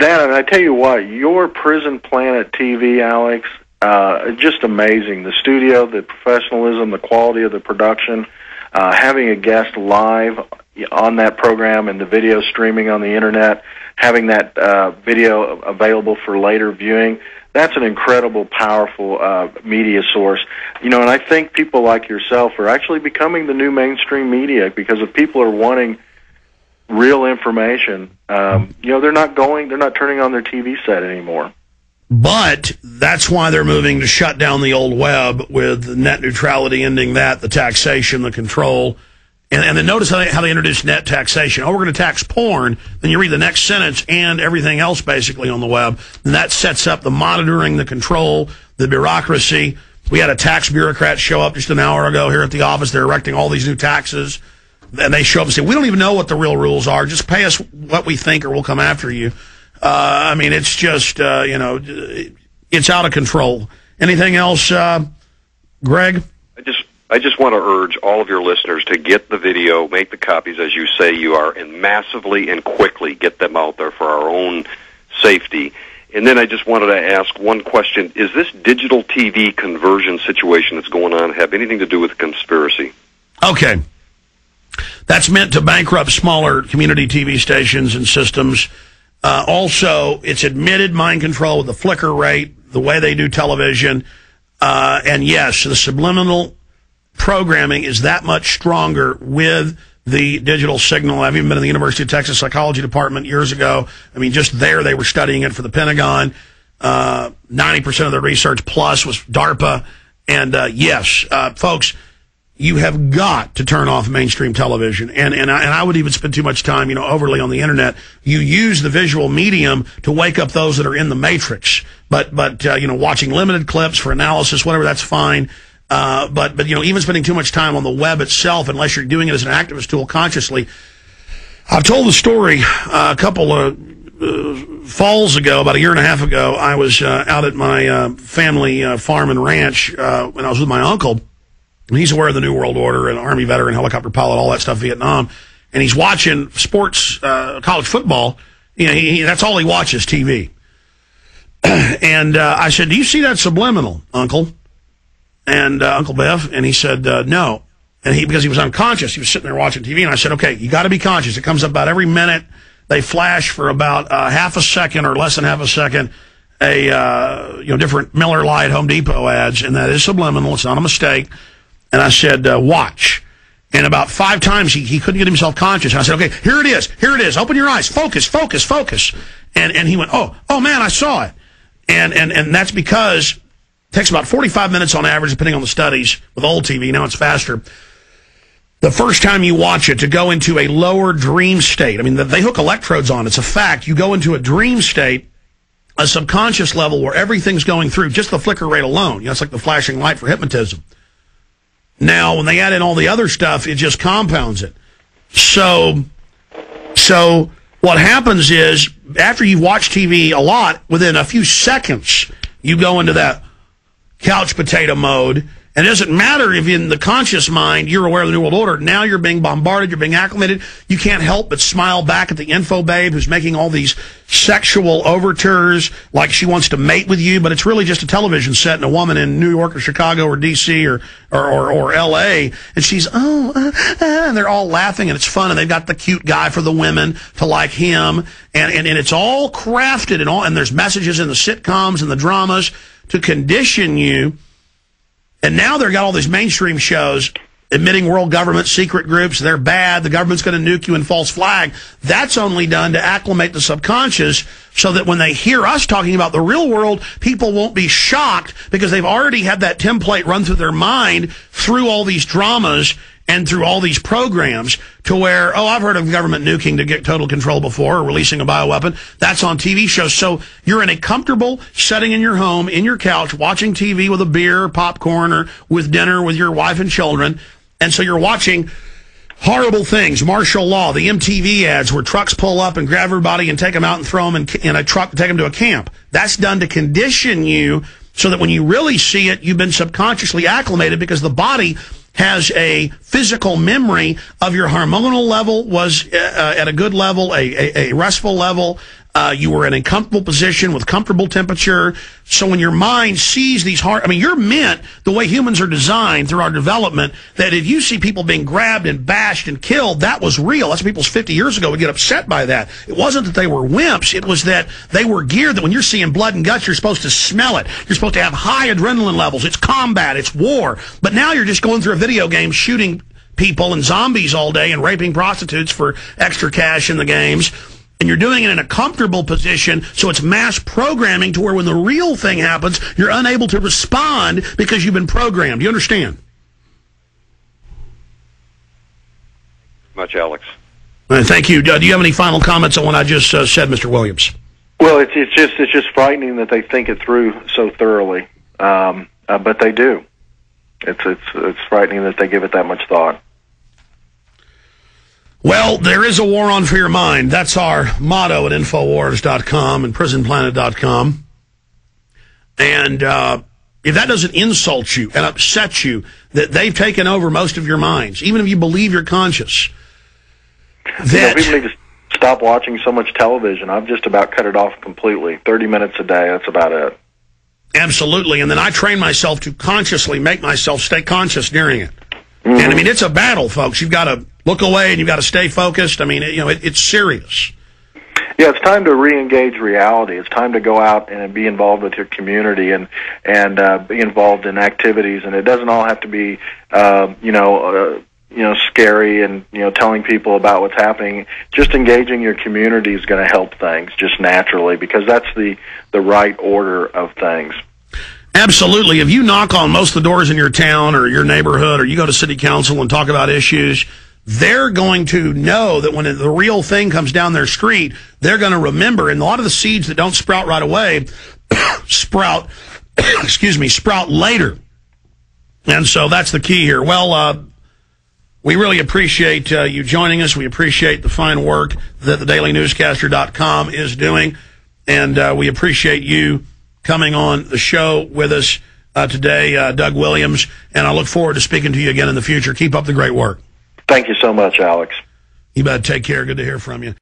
That, and I tell you what, your Prison Planet TV, Alex, just amazing. The studio, the professionalism, the quality of the production, having a guest live on that program and the video streaming on the internet, having that video available for later viewing, that's an incredible, powerful media source. You know, and I think people like yourself are actually becoming the new mainstream media, because if people are wanting real information, you know, they're not turning on their TV set anymore. But that's why they're moving to shut down the old web, with net neutrality ending that, the taxation, the control. And then notice how they introduce net taxation. Oh, we're going to tax porn. Then you read the next sentence, and everything else basically on the web. And that sets up the monitoring, the control, the bureaucracy. We had a tax bureaucrat show up just an hour ago here at the office. They're erecting all these new taxes. And they show up and say, we don't even know what the real rules are. Just pay us what we think, or we'll come after you. I mean, it's just, you know, it's out of control. Anything else, Greg? I just want to urge all of your listeners to get the video, make the copies as you say you are, and massively and quickly get them out there for our own safety. And then I just wanted to ask one question. Is this digital TV conversion situation that's going on have anything to do with conspiracy? Okay. That's meant to bankrupt smaller community TV stations and systems. Also, it's admitted mind control with the flicker rate, the way they do television. And yes, the subliminal programming is that much stronger with the digital signal. I've even been in the University of Texas Psychology Department years ago. I mean, just there they were studying it for the Pentagon. 90% of the research plus was DARPA. And yes, folks, you have got to turn off mainstream television. And I would even spend too much time, you know, overly on the internet. You use the visual medium to wake up those that are in the matrix. But you know, watching limited clips for analysis, whatever, that's fine. But you know, even spending too much time on the web itself, unless you're doing it as an activist tool consciously. I've told the story a couple of falls ago, about a year and a half ago. I was out at my family farm and ranch when I was with my uncle. And he's aware of the New World Order, an Army veteran, helicopter pilot, all that stuff, Vietnam. And he's watching sports, college football. You know, that's all he watches, TV. And I said, do you see that subliminal, Uncle? And Uncle Bev? And he said, no. And because he was unconscious, he was sitting there watching TV. And I said, okay, you got to be conscious. It comes up about every minute. They flash for about half a second or less than half a second you know, different Miller Lite, Home Depot ads. And that is subliminal. It's not a mistake. And I said, watch. And about 5 times he couldn't get himself conscious. And I said, okay, here it is. Here it is. Open your eyes. Focus, focus, focus. And he went, oh man, I saw it. And that's because it takes about 45 minutes on average, depending on the studies, with old TV. Now it's faster. The first time you watch it, to go into a lower dream state. I mean, they hook electrodes on. It's a fact. You go into a dream state, a subconscious level where everything's going through, just the flicker rate alone. You know, it's like the flashing light for hypnotism. Now, when they add in all the other stuff, it just compounds it. So what happens is, after you've watched TV a lot, within a few seconds, you go into that couch potato mode. And it doesn't matter if in the conscious mind you're aware of the New World Order. Now you're being bombarded, you're being acclimated. You can't help but smile back at the info babe who's making all these sexual overtures like she wants to mate with you, but it's really just a television set and a woman in New York or Chicago or D.C. or L.A. And she's, and they're all laughing and it's fun, and they've got the cute guy for the women to like him. And it's all crafted and there's messages in the sitcoms and the dramas to condition you. And now they've got all these mainstream shows admitting world government secret groups. They're bad. The government's going to nuke you and false flag. That's only done to acclimate the subconscious so that when they hear us talking about the real world, people won't be shocked because they've already had that template run through their mind through all these dramas and through all these programs, to where, I've heard of government nuking to get total control before, or releasing a bioweapon. That's on TV shows. So you're in a comfortable setting in your home, in your couch, watching TV with a beer, popcorn, or with dinner with your wife and children. And so you're watching horrible things, martial law, the MTV ads where trucks pull up and grab everybody and take them out and throw them in a truck and take them to a camp. That's done to condition you so that when you really see it, you've been subconsciously acclimated, because the body has a physical memory of your hormonal level was at a good level, a restful level, You were in a comfortable position with comfortable temperature. So when your mind sees these you're meant, the way humans are designed through our development, that if you see people being grabbed and bashed and killed, that was real. That's people's 50 years ago would get upset by that. It wasn't that they were wimps. It was that they were geared that when you're seeing blood and guts, you're supposed to smell it. You're supposed to have high adrenaline levels. It's combat. It's war. But now you're just going through a video game shooting people and zombies all day and raping prostitutes for extra cash in the games. And you're doing it in a comfortable position, so it's mass programming to where when the real thing happens, you're unable to respond because you've been programmed. You understand? Much, Alex. Thank you. Do you have any final comments on what I just said, Mr. Williams? Well, it's just frightening that they think it through so thoroughly, but they do. It's frightening that they give it that much thought. Well, there is a war on for your mind. That's our motto at Infowars.com and PrisonPlanet.com. And if that doesn't insult you and upset you, that they've taken over most of your minds, even if you believe you're conscious. That, people need to stop watching so much television. I've just about cut it off completely. 30 minutes a day, that's about it. Absolutely. And then I train myself to consciously make myself stay conscious during it. Mm-hmm. And, it's a battle, folks. You've got to look away and you've got to stay focused. It's serious. Yeah, it's time to re-engage reality. It's time to go out and be involved with your community and be involved in activities. And it doesn't all have to be, scary and, telling people about what's happening. Just engaging your community is going to help things just naturally because that's the right order of things. Absolutely. If you knock on most of the doors in your town or your neighborhood or you go to city council and talk about issues, they're going to know that when the real thing comes down their street, they're going to remember. And a lot of the seeds that don't sprout right away sprout later. And so that's the key here. Well, we really appreciate you joining us. We appreciate the fine work that the dailynewscaster.com is doing. And we appreciate you coming on the show with us today, Doug Williams, and I look forward to speaking to you again in the future. Keep up the great work. Thank you so much, Alex. You better take care. Good to hear from you.